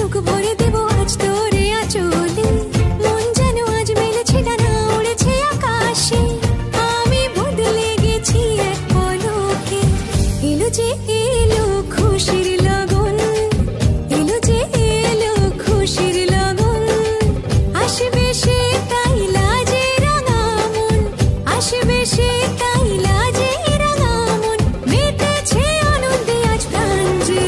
ঝিনুক ভরে দেব আজ তোরে আঁচলে, মন যেন আজ মেলেছে ডানা উড়েছে আকাশে, আমি বদলে গেছি এক পলকে। এলো যে এলো খুশির লগন, এলো যে এলো খুশির লগন, আসবে সে তাই লাজে রাঙা মন, আসবে সে তাই লাজে রাঙা মন, মেতেছে আনন্দে আজ প্রাণ যে।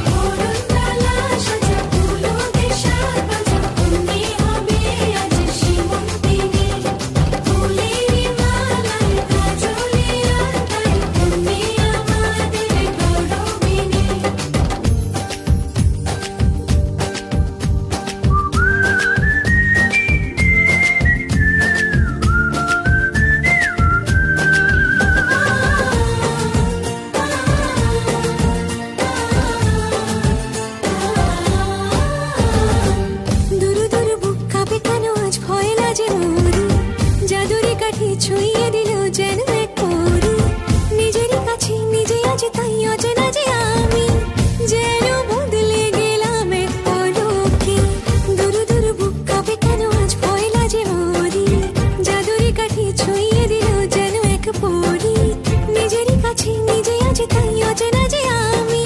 বরণডালা সাজা ফুলো দেশার বাজা, কন্যে হবে আজ সীমন্তিনী, ফুলেরই মালায় কাজলে আলতায়, কন্যে আমাদের গৌরবিনী। দুরু দুরু বুক কাঁপে কেন আজ ভয় লাজে মরি, জাদুরি কাঠি ছুঁয়ে দিল যেন এক পরি, নিজেরই কাছে নিজে আছে তাই অচেনা যে আমি, যেন বদলে গেলাম এক পলকে। দুরু দুরু বুক কাঁপে কেন আজ ভয় লাজে মরি, জাদুরি কাঠি ছুঁয়ে দিল যেন এক পরি, নিজেরই কাছে নিজে আছে তাই অচেনা যে আমি,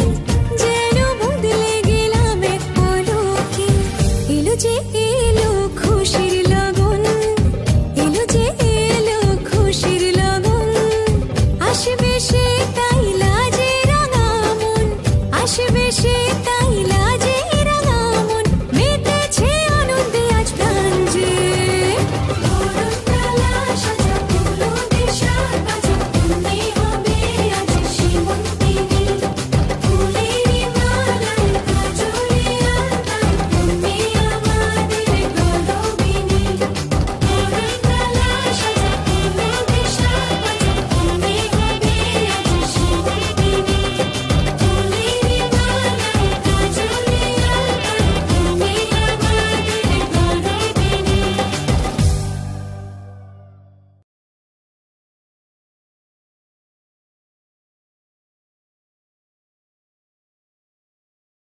যেন বদলে গেলাম এক পলকে। এলো যে এলো খুশির লগন, এলো যে এলো খুশির লগন, আসবে সে তাই লাজে রাঙা মন, আসবে সে তাই